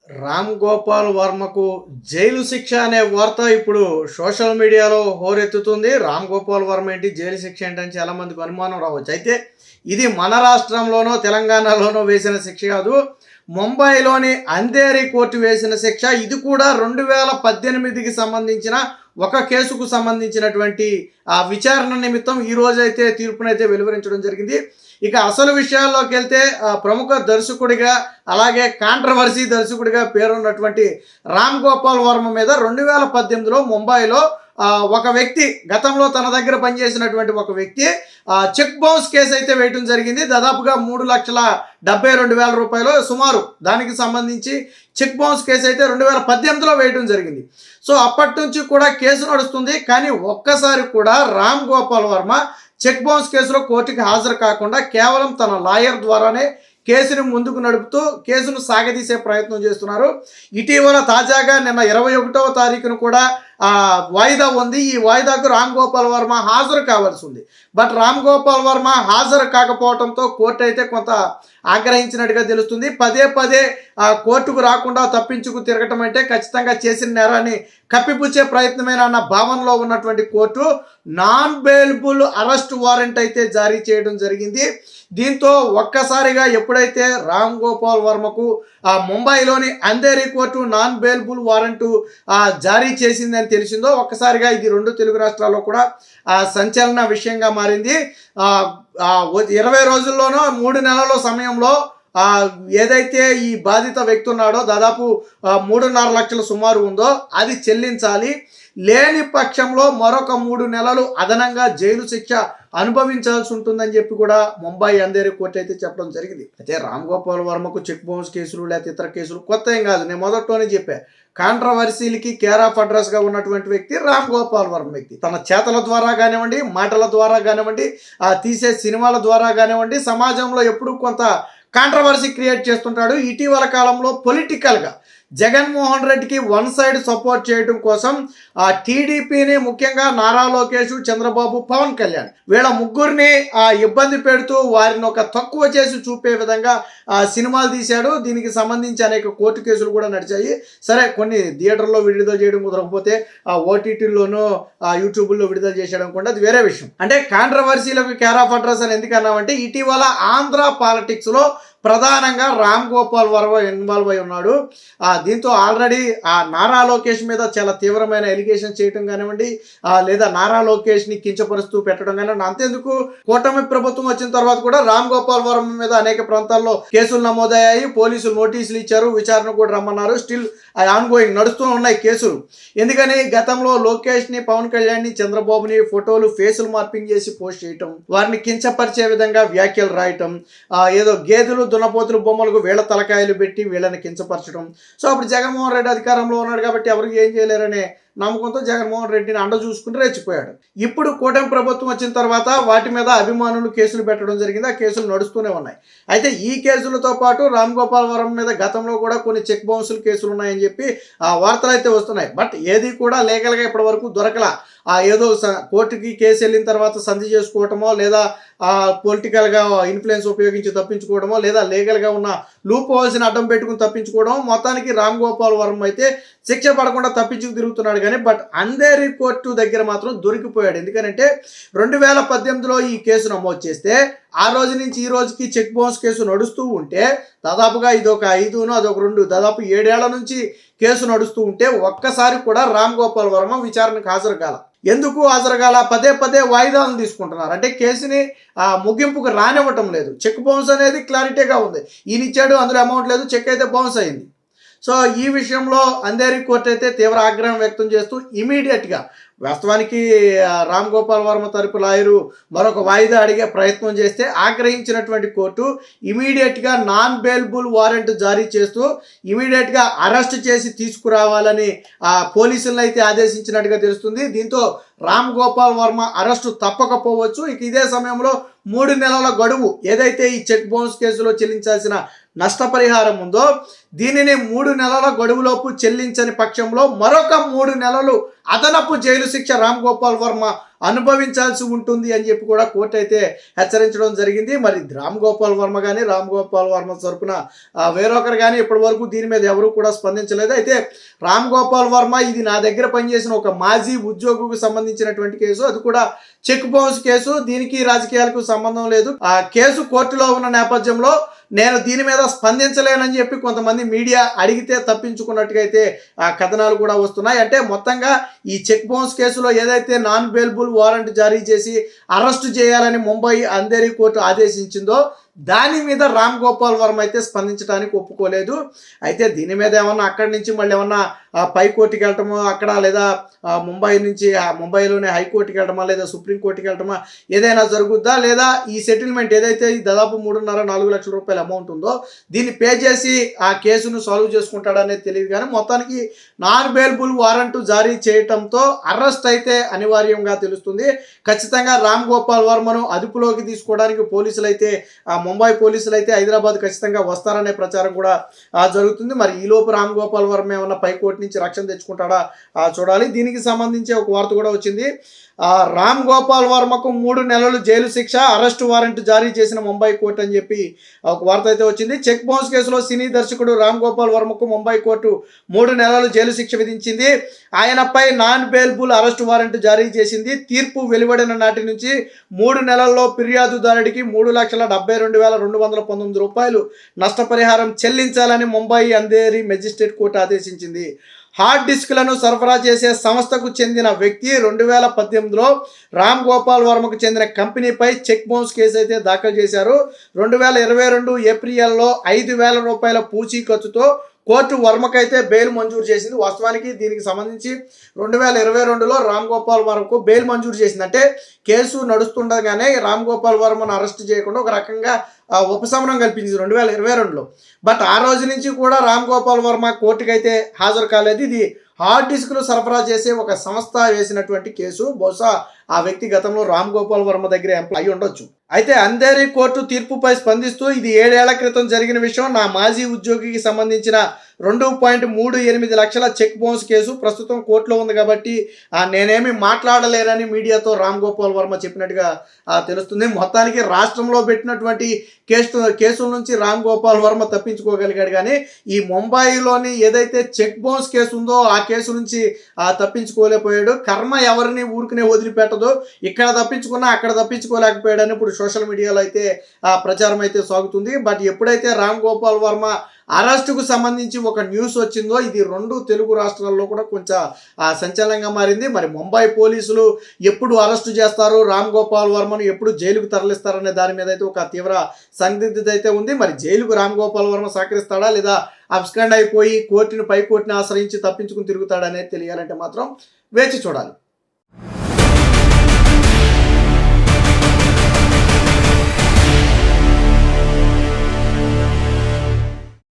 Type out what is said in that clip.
Ram Gopal వర్మకు jail శిక్ష అనే వార్త ఇప్పుడు సోషల్ మీడియాలో హోరెత్తుతుంది. రామ్ గోపాల్ వర్మ ఏంటి, జైలు శిక్ష ఏంటని చాలా మందికి అనుమానం రావచ్చు. అయితే ఇది మన రాష్ట్రంలోనో తెలంగాణలోనో వేసిన శిక్ష కాదు, ముంబైలోని అంధేరి కోర్టు వేసిన శిక్ష. ఇది కూడా 2018కి సంబంధించిన ఒక కేసుకు సంబంధించినటువంటి ఆ విచారణ నిమిత్తం ఈ రోజైతే తీర్పునైతే వెలువరించడం జరిగింది. ఇక అసలు విషయాల్లోకి వెళ్తే ప్రముఖ దర్శకుడిగా అలాగే కాంట్రవర్సీ దర్శకుడిగా పేరున్నటువంటి రామ్ గోపాల్ వర్మ మీద 2018లో ముంబైలో ఒక వ్యక్తి, గతంలో తన దగ్గర పనిచేసినటువంటి ఒక వ్యక్తి చెక్ బౌన్స్ కేసు అయితే వేయడం జరిగింది. దాదాపుగా 3,72,000 రూపాయలు సుమారు దానికి సంబంధించి చెక్ బౌన్స్ కేసు అయితే 2018లో వేయడం జరిగింది. సో అప్పటి నుంచి కూడా కేసు నడుస్తుంది. కానీ ఒక్కసారి కూడా రామ్ గోపాల్ వర్మ చెక్ బౌన్స్ కేసులో కోర్టుకి హాజరు కాకుండా కేవలం తన లాయర్ ద్వారానే కేసును ముందుకు నడుపుతూ కేసును సాగదీసే ప్రయత్నం చేస్తున్నారు. ఇటీవల తాజాగా నిన్న 21వ తారీఖును కూడా వాయిదా ఉంది. ఈ వాయిదాకు రామ్ గోపాల్ వర్మ హాజరు కావాల్సి ఉంది. బట్ రామ్ గోపాల్ వర్మ హాజరు కాకపోవడంతో కోర్టు అయితే కొంత ఆగ్రహించినట్టుగా తెలుస్తుంది. పదే పదే కోర్టుకు రాకుండా తప్పించుకు తిరగటం అంటే ఖచ్చితంగా చేసిన నేరాన్ని కప్పిపుచ్చే ప్రయత్నమేనన్న భావనలో ఉన్నటువంటి court non bailable arrest warrant అయితే జారీ చేయడం జరిగింది. దీంతో ఒక్కసారిగా ఎప్పుడైతే రామ్ గోపాల్ వర్మకు ముంబైలోని Andheri court non bailable warrant జారీ చేసిందని తెలిసిందో ఒక్కసారిగా ఇది 2 తెలుగు రాష్ట్రాల్లో కూడా సంచలన విషయంగా మారింది. 20 రోజుల్లోనో 3 నెలల సమయంలో ఏదైతే ఈ బాధిత వ్యక్తి ఉన్నాడో దాదాపు 3.5 లక్షల సుమారు ఉందో అది చెల్లించాలి. లేని పక్షంలో మరొక 3 నెలలు అదనంగా జైలు శిక్ష అనుభవించాల్సి ఉంటుందని చెప్పి కూడా ముంబై అంధేరి కోర్టు అయితే చెప్పడం జరిగింది. అయితే రామ్ గోపాల్ వర్మకు చెక్ బౌన్స్ కేసులు లేకపోతే ఇతర కేసులు కొత్త ఏం కాదు. నేను మొదట్లోనే చెప్పా, కాంట్రవర్సీలకి కేర్ ఆఫ్ అడ్రస్గా ఉన్నటువంటి వ్యక్తి రామ్ గోపాల్ వర్మ వ్యక్తి. తన చేతల ద్వారా కానివ్వండి, మాటల ద్వారా కానివ్వండి, తీసే సినిమాల ద్వారా కానివ్వండి, సమాజంలో ఎప్పుడూ కొంత కాంట్రవర్సీ క్రియేట్ చేస్తుంటాడు. ఇటీవల కాలంలో పొలిటికల్గా జగన్మోహన్ రెడ్డికి వన్ సైడ్ సపోర్ట్ చేయడం కోసం టీడీపీని, ముఖ్యంగా నారా లోకేష్, చంద్రబాబు, పవన్ కళ్యాణ్ వీళ్ళ ముగ్గురిని ఇబ్బంది పెడుతూ వారిని ఒక తక్కువ చేసి చూపే విధంగా సినిమాలు తీశాడు. దీనికి సంబంధించి అనేక కోర్టు కేసులు కూడా నడిచాయి. సరే, కొన్ని థియేటర్లో విడుదల చేయడం కుదరకపోతే ఓటీటీల్లోనూ యూట్యూబ్లో విడుదల చేసేయడం కూడా అది వేరే విషయం. అంటే కాంట్రవర్సీలకు కేర్ ఆఫ్ అడ్రస్ అని ఎందుకు అన్నామంటే ఇటీవల ఆంధ్ర పాలిటిక్స్లో ప్రధానంగా రామ్ గోపాల్ వర్మ ఇన్వాల్వ్ అయి ఉన్నాడు. దీంతో ఆల్రెడీ నారా లోకేష్ మీద చాలా తీవ్రమైన ఎలిగేషన్ చేయడం కానివ్వండి, లేదా నారా లోకేష్ని కించపరుస్తూ పెట్టడం కానివ్వండి. అంతేందుకు కూటమి ప్రభుత్వం వచ్చిన తర్వాత కూడా రామ్ గోపాల్ వర్మ మీద అనేక ప్రాంతాల్లో కేసులు నమోదయ్యాయి. పోలీసులు నోటీసులు ఇచ్చారు, విచారణ కూడా రమ్మన్నారు. స్టిల్ ఆన్గోయింగ్ నడుస్తూ ఉన్నాయి కేసులు. ఎందుకని గతంలో లోకేష్ని, పవన్ కళ్యాణ్ని, చంద్రబాబుని ఫోటోలు ఫేసులు మార్పింగ్ చేసి పోస్ట్ చేయటం, వారిని కించపరిచే విధంగా వ్యాఖ్యలు రాయటం, ఏదో గేదెలు దున్నపోతులు బొమ్మలకు వీళ్ళ తలకాయలు పెట్టి వీళ్ళని కించపరచడం. సో అప్పుడు జగన్మోహన్ రెడ్డి అధికారంలో ఉన్నాడు కాబట్టి ఎవరికి ఏం చేయలేరనే నమ్మకంతో జగన్మోహన్ రెడ్డిని అండ చూసుకుని రెచ్చిపోయాడు. ఇప్పుడు కూటమి ప్రభుత్వం వచ్చిన తర్వాత వాటి మీద అభిమానులు కేసులు పెట్టడం జరిగింది. ఆ కేసులు నడుస్తూనే ఉన్నాయి. అయితే ఈ కేసులతో పాటు రామ్ గోపాల్ వర్మ మీద గతంలో కూడా కొన్ని చెక్ బౌన్సులు కేసులు ఉన్నాయని చెప్పి వార్తలు అయితే వస్తున్నాయి. బట్ ఏది కూడా లీగల్గా ఇప్పటి వరకు దొరకలా. ఏదో కోర్టుకి కేసు వెళ్ళిన తర్వాత సంధి చేసుకోవటమో, లేదా పొలిటికల్గా ఇన్ఫ్లుయెన్స్ ఉపయోగించి తప్పించుకోవడమో, లేదా లీగల్గా ఉన్న లూప్ హోల్స్ని అడ్డం పెట్టుకుని తప్పించుకోవడం. మొత్తానికి రామ్ గోపాల్ వర్మ అయితే శిక్ష పడకుండా తప్పించుకు తిరుగుతున్నాడు. కానీ బట్ అంధేరి కోర్టు దగ్గర మాత్రం దొరికిపోయాడు. ఎందుకంటే 2018లో ఈ కేసు నమోదు చేస్తే ఆ రోజు నుంచి ఈ రోజుకి చెక్ బౌన్స్ కేసు నడుస్తూ ఉంటే దాదాపుగా ఇదొక 5 అదొక 2 దాదాపు 7 ఏళ్ల నుంచి కేసు నడుస్తూ ఉంటే ఒక్కసారి కూడా రామ్ గోపాల్ వర్మ విచారణకు హాజరు కాల. ఎందుకు హాజరు కాల? పదే పదే వాయిదాలను తీసుకుంటున్నారు. అంటే కేసుని ముగింపుకు రానివ్వటం లేదు. చెక్ బౌన్స్ అనేది క్లారిటీగా ఉంది. ఈయన ఇచ్చాడు, అందులో అమౌంట్ లేదు, చెక్ అయితే బౌన్స్ అయింది. సో ఈ విషయంలో అంధేరి కోర్టు అయితే తీవ్ర ఆగ్రహం వ్యక్తం చేస్తూ ఇమీడియట్గా, వాస్తవానికి రామ్ గోపాల్ వర్మ తరపు లాయరు మరొక వాయిదా అడిగే ప్రయత్నం చేస్తే ఆగ్రహించినటువంటి కోర్టు ఇమీడియట్గా నాన్ బెయిలబుల్ వారెంట్ జారీ చేస్తూ ఇమీడియట్గా అరెస్ట్ చేసి తీసుకురావాలని పోలీసులను అయితే ఆదేశించినట్టుగా తెలుస్తుంది. దీంతో రామ్ గోపాల్ వర్మ అరెస్టు తప్పకపోవచ్చు. ఇక ఇదే సమయంలో 3 నెలల గడువు ఏదైతే ఈ చెక్ బౌన్స్ కేసులో చెల్లించాల్సిన నష్టపరిహారం ఉందో దీనిని 3 నెలల గడువులోపు చెల్లించని పక్షంలో మరొక 3 నెలలు అదనపు జైలు శిక్ష రామ్ గోపాల్ వర్మ అనుభవించాల్సి ఉంటుంది అని చెప్పి కూడా కోర్టు అయితే హెచ్చరించడం జరిగింది. మరి రామ్ గోపాల్ వర్మ కానీ రామ్ గోపాల్ వర్మ తరపున వేరొకరు కానీ ఇప్పటి వరకు దీని మీద ఎవరు కూడా స్పందించలేదు. అయితే రామ్ గోపాల్ వర్మ ఇది నా దగ్గర పనిచేసిన ఒక మాజీ ఉద్యోగికి సంబంధించినటువంటి కేసు, అది కూడా చెక్ బౌన్స్ కేసు, దీనికి రాజకీయాలకు సంబంధం లేదు. ఆ కేసు కోర్టులో ఉన్న నేపథ్యంలో నేను దీని మీద స్పందించలేనని చెప్పి కొంతమంది మీడియా అడిగితే తప్పించుకున్నట్టుగా అయితే కథనాలు కూడా వస్తున్నాయి. అంటే మొత్తంగా ఈ చెక్ బౌన్స్ కేసులో ఏదైతే నాన్ బెయిలబుల్ వారెంట్ జారీ చేసి అరెస్టు చేయాలని ముంబై అంధేరి కోర్టు ఆదేశించిందో దాని మీద రామ్ గోపాల్ వర్మ అయితే స్పందించడానికి ఒప్పుకోలేదు. అయితే దీని మీద ఏమన్నా అక్కడి నుంచి మళ్ళీ ఏమన్నా పై కోర్టుకి వెళ్ళటమో అక్కడ, లేదా ముంబై నుంచి ముంబైలోనే హైకోర్టుకి వెళ్ళటమా, లేదా సుప్రీంకోర్టుకి వెళ్ళటమా ఏదైనా జరుగుద్దా, లేదా ఈ సెటిల్మెంట్ ఏదైతే దాదాపు 3.5-4 లక్షల రూపాయల అమౌంట్ ఉందో దీన్ని పే చేసి ఆ కేసును సాల్వ్ చేసుకుంటాడనేది తెలియదు. కానీ మొత్తానికి నాన్ బెయిలబుల్ వారెంట్ జారీ చేయటంతో అరెస్ట్ అయితే అనివార్యంగా తెలుస్తుంది. ఖచ్చితంగా రామ్ గోపాల్ వర్మను అదుపులోకి తీసుకోవడానికి పోలీసులు అయితే ముంబై పోలీసులు అయితే హైదరాబాద్ ఖచ్చితంగా వస్తారనే ప్రచారం కూడా జరుగుతుంది. మరి ఈలోపు రామ్ గోపాల్ వర్మ ఏమన్నా పై కోర్టు నుంచి రక్షణ తెచ్చుకుంటాడా చూడాలి. దీనికి సంబంధించి ఒక వార్త కూడా వచ్చింది. రామ్ గోపాల్ వర్మకు 3 నెలలు జైలు శిక్ష, అరెస్ట్ వారెంట్ జారీ చేసిన ముంబై కోర్టు అని చెప్పి ఒక వార్త అయితే వచ్చింది. చెక్ బౌన్స్ కేసులో సినీ దర్శకుడు రామ్ గోపాల్ వర్మకు ముంబై కోర్టు 3 నెలలు జైలు శిక్ష విధించింది. ఆయనపై నాన్ బెయిలబుల్ అరెస్ట్ వారెంట్ జారీ చేసింది. తీర్పు వెలువడిన నాటి నుంచి 3 నెలల్లో ఫిర్యాదుదారుడికి 3,72,219 రూపాయలు నష్టపరిహారం చెల్లించాలని ముంబై అంధేరి మెజిస్ట్రేట్ కోర్టు ఆదేశించింది. హార్డ్ డిస్క్లను సరఫరా చేసే సంస్థకు చెందిన వ్యక్తి 2018లో రామ్ గోపాల్ వర్మకు చెందిన కంపెనీపై చెక్ బౌన్స్ కేసు అయితే దాఖలు చేశారు. 2022 ఏప్రిల్లో 5,000 రూపాయల పూచీకత్తుతో కోర్టు వర్మకైతే బెయిల్ మంజూరు చేసింది. వాస్తవానికి దీనికి సంబంధించి 2022లో రామ్ గోపాల్ వర్మకు బెయిల్ మంజూరు చేసింది. అంటే కేసు నడుస్తుండగానే రామ్ గోపాల్ వర్మను అరెస్ట్ చేయకుండా ఒక రకంగా ఉపశమనం కల్పించింది 2022లో. బట్ ఆ రోజు నుంచి కూడా రామ్ గోపాల్ వర్మ కోర్టుకు అయితే హాజరు కాలేదు. ఇది హార్డ్ డిస్క్లు సరఫరా చేసే ఒక సంస్థ వేసినటువంటి కేసు. బహుశా ఆ వ్యక్తి గతంలో రామ్ గోపాల్ వర్మ దగ్గర ఎంప్లాయ్ అయి ఉండొచ్చు. అయితే అంధేరి కోర్టు తీర్పుపై స్పందిస్తూ ఇది 7 ఏళ్ల క్రితం జరిగిన విషయం. నా మాజీ ఉద్యోగికి సంబంధించిన 2.38 లక్షల చెక్ బౌన్స్ కేసు ప్రస్తుతం కోర్టులో ఉంది కాబట్టి నేనేమి మాట్లాడలేనని మీడియాతో రామ్ గోపాల్ వర్మ చెప్పినట్టుగా తెలుస్తుంది. మొత్తానికి రాష్ట్రంలో పెట్టినటువంటి కేసుల నుంచి రామ్ గోపాల్ వర్మ తప్పించుకోగలిగాడు. కానీ ఈ ముంబైలోని ఏదైతే చెక్ బౌన్స్ కేసు ఉందో ఆ కేసు నుంచి తప్పించుకోలేకపోయాడు. కర్మ ఎవరిని ఊరికనే వదిలిపెట్టదు. ఇక్కడ తప్పించుకున్నా అక్కడ తప్పించుకోలేకపోయాడని ఇప్పుడు సోషల్ మీడియాలో అయితే ప్రచారం అయితే సాగుతుంది. బట్ ఎప్పుడైతే రామ్ గోపాల్ వర్మ అరెస్టుకు సంబంధించి ఒక న్యూస్ వచ్చిందో ఇది 2 తెలుగు రాష్ట్రాల్లో కూడా కొంచెం సంచలనంగా మారింది. మరి ముంబై పోలీసులు ఎప్పుడు అరెస్టు చేస్తారు, రామ్ గోపాల్ వర్మను ఎప్పుడు జైలుకు తరలిస్తారనే దాని మీద అయితే ఒక తీవ్ర సందిగ్ధత అయితే ఉంది. మరి జైలుకు రామ్ గోపాల్ వర్మ సహకరిస్తాడా, లేదా అబ్స్కాండ్ అయిపోయి పై కోర్టుని ఆశ్రయించి తప్పించుకుని తిరుగుతాడనేది తెలియాలంటే మాత్రం వేచి చూడాలి.